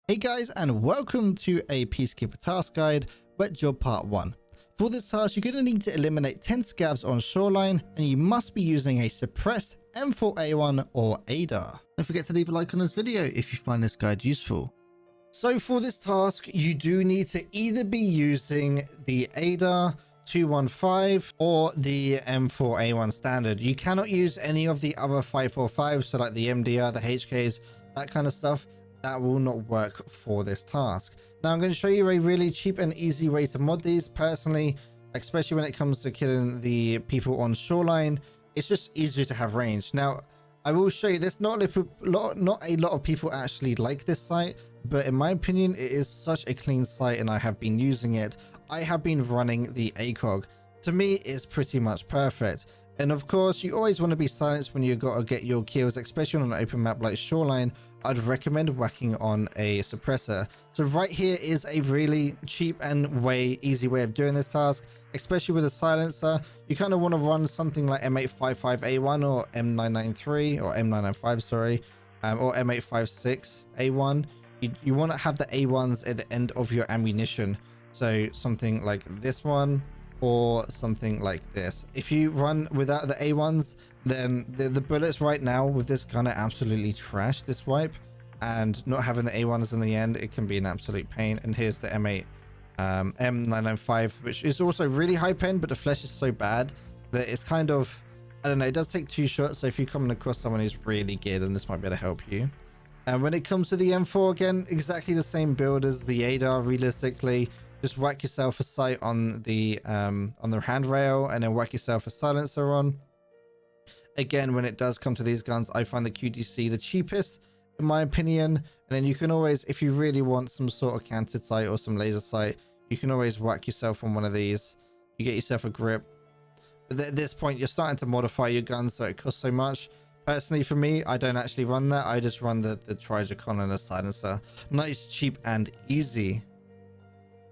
Hey guys, and welcome to a Peacekeeper task guide, wet job part 1. For this task, you're going to need to eliminate 10 scavs on Shoreline, and you must be using a suppressed M4A1 or ADAR. Don't forget to leave a like on this video if you find this guide useful. So for this task, you do need to either be using the ADAR 215 or the M4A1 standard. You cannot use any of the other 545s, so like the MDR, the HKs, that kind of stuff. That will not work for this task. Now I'm going to show you a really cheap and easy way to mod these. Personally, especially when it comes to killing the people on Shoreline, it's just easier to have range. Now I will show you this. Not a lot of people actually like this site, but in my opinion it is such a clean site and I have been using it. I have been running the ACOG. To me, it's pretty much perfect. And of course, you always want to be silenced when you got to get your kills, especially on an open map like Shoreline. I'd recommend whacking on a suppressor. So right here is a really cheap and easy way of doing this task, especially with a silencer. You kind of want to run something like M855A1 or M993 or M995, sorry, or M856A1. You want to have the A1s at the end of your ammunition. So something like this one or something like this. If you run without the A1s, then the bullets right now with this gun are absolutely trash this wipe, and not having the A1s in the end, it can be an absolute pain. And here's the M995, which is also really high pen, but the flesh is so bad that it's kind of, I don't know, it does take 2 shots. So if you're coming across someone who's really good, then this might be able to help you. And when it comes to the M4, again, exactly the same build as the ADAR. Realistically, just whack yourself a sight on the handrail and then whack yourself a silencer on. Again, when it does come to these guns, I find the QDC the cheapest in my opinion. And then you can always, if you really want some sort of canted sight or some laser sight, you can always whack yourself on one of these. You get yourself a grip. But at this point, you're starting to modify your gun, so it costs so much. Personally, for me, I don't actually run that. I just run the Trigicon and a silencer. Nice, cheap, and easy.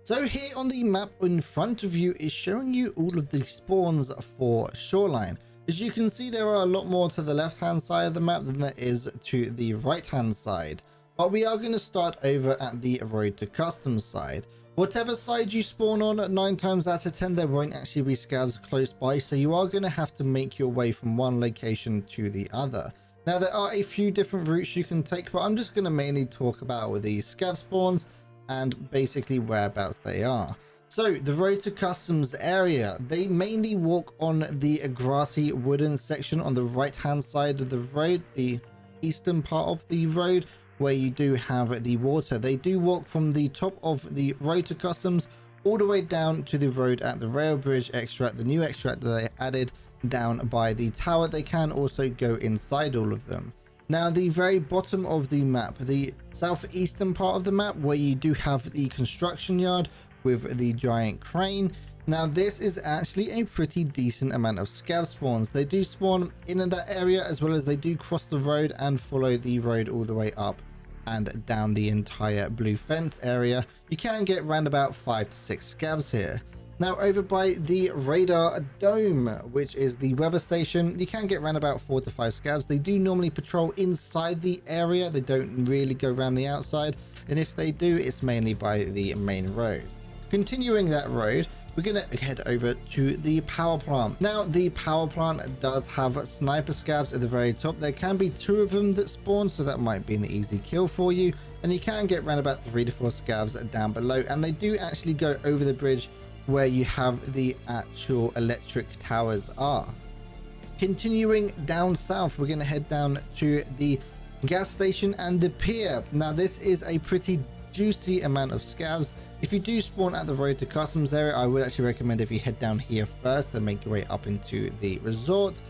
So here on the map in front of you is showing you all of the spawns for Shoreline. As you can see, there are a lot more to the left hand side of the map than there is to the right hand side. But we are going to start over at the road to customs side. Whatever side you spawn on, 9 times out of 10 there won't actually be scavs close by, so you are going to have to make your way from one location to the other. Now there are a few different routes you can take, but I'm just going to mainly talk about the scav spawns and basically whereabouts they are. So the road to customs area, they mainly walk on the grassy wooden section on the right hand side of the road, the eastern part of the road where you do have the water. They do walk from the top of the road to customs all the way down to the road at the rail bridge extract, the new extract that they added down by the tower. They can also go inside all of them. Now the very bottom of the map, the southeastern part of the map where you do have the construction yard with the giant crane. Now this is actually a pretty decent amount of scav spawns. They do spawn in that area, as well as they do cross the road and follow the road all the way up and down the entire blue fence area. You can get around about 5 to 6 scavs here. Now over by the radar dome, which is the weather station, you can get around about 4 to 5 scavs. They do normally patrol inside the area. They don't really go around the outside. And if they do, it's mainly by the main road. Continuing that road, we're going to head over to the power plant. Now the power plant does have sniper scavs at the very top. There can be 2 of them that spawn, so that might be an easy kill for you. And you can get around about 3 to 4 scavs down below, and they do actually go over the bridge where you have the actual electric towers are. Continuing down south, we're going to head down to the gas station and the pier. Now this is a pretty juicy amount of scavs. If you do spawn at the road to customs area, I would actually recommend if you head down here first, then make your way up into the resort.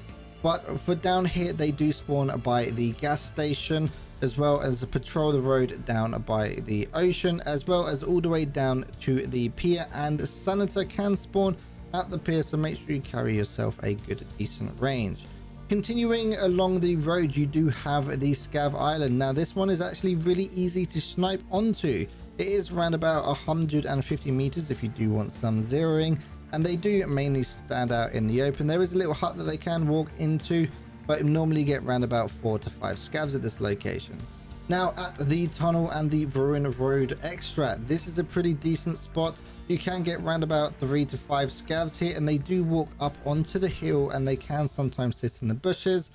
But for down here, they do spawn by the gas station, as well as patrol the road down by the ocean, as well as all the way down to the pier. And senator can spawn at the pier, so make sure you carry yourself a good decent range. Continuing along the road, you do have the scav island. Now this one is actually really easy to snipe onto. It is around about 150 meters if you do want some zeroing, and they do mainly stand out in the open. There is a little hut that they can walk into, but normally get around about 4 to 5 scavs at this location. Now at the tunnel and the ruin road extra, this is a pretty decent spot. You can get around about 3 to 5 scavs here, and they do walk up onto the hill, and they can sometimes sit in the bushes,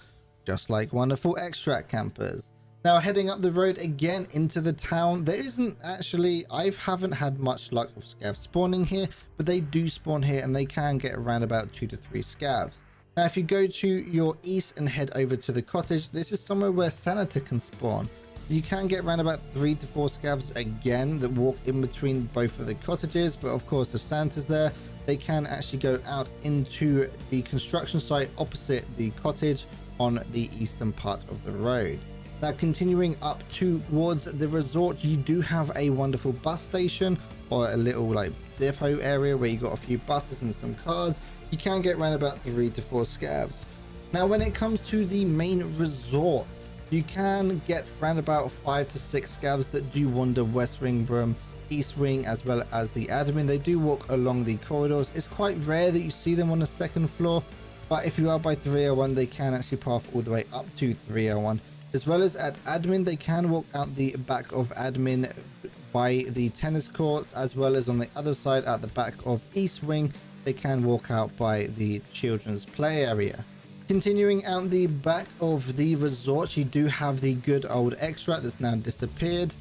just like wonderful extract campers. Now heading up the road again into the town, there isn't actually, I haven't had much luck with scavs spawning here, but they do spawn here and they can get around about 2 to 3 scavs. Now if you go to your east and head over to the cottage, this is somewhere where Senator can spawn. You can get around about 3 to 4 scavs again that walk in between both of the cottages, but of course if Santa's there, they can actually go out into the construction site opposite the cottage on the eastern part of the road. Now continuing up towards the resort, you do have a wonderful bus station, or a little like depot area where you got a few buses and some cars. You can get around about 3 to 4 scavs. Now when it comes to the main resort, you can get around about 5 to 6 scavs that do wander west wing, room, east wing, as well as the admin. They do walk along the corridors. It's quite rare that you see them on the second floor, but if you are by 301, they can actually path all the way up to 301. As well as at admin, they can walk out the back of admin by the tennis courts, as well as on the other side at the back of east wing, they can walk out by the children's play area. Continuing out the back of the resort, you do have the good old extract that's now disappeared,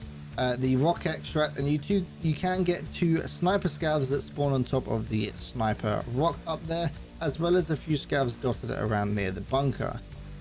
the rock extract, and you can get 2 sniper scavs that spawn on top of the sniper rock up there, as well as a few scavs dotted around near the bunker.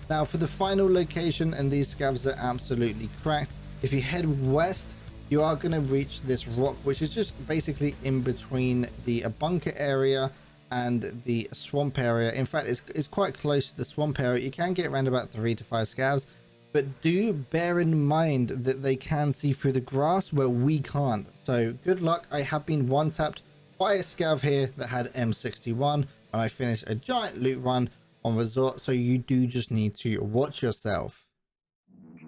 Now for the final location, and these scavs are absolutely cracked, if you head west, you are going to reach this rock, which is just basically in between the bunker area and the swamp area. In fact, it's quite close to the swamp area. You can get around about 3 to 5 scavs, but do bear in mind that they can see through the grass where we can't. So good luck. I have been one tapped by a scav here that had M61, and I finished a giant loot run on resort, so you do just need to watch yourself.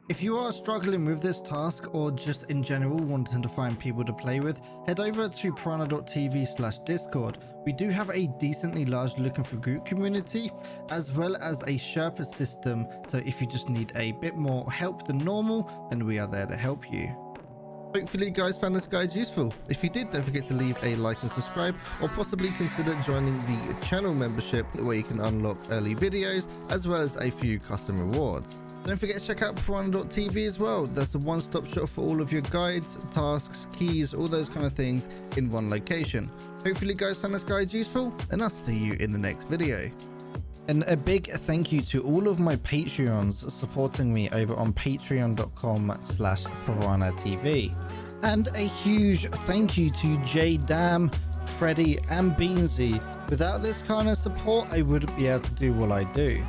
If you are struggling with this task, or just in general wanting to find people to play with, head over to piranha.tv/discord. We do have a decently large looking for group community, as well as a Sherpa system, so if you just need a bit more help than normal, then we are there to help you. Hopefully you guys found this guide useful. If you did, don't forget to leave a like and subscribe, or possibly consider joining the channel membership where you can unlock early videos as well as a few custom rewards. Don't forget to check out Piranha.tv as well. That's a one-stop shop for all of your guides, tasks, keys, all those kind of things in one location. Hopefully you guys found this guide useful, and I'll see you in the next video. And a big thank you to all of my Patreons supporting me over on patreon.com/PiranhaTV. And a huge thank you to J Dam, Freddy and Beansy. Without this kind of support, I wouldn't be able to do what I do.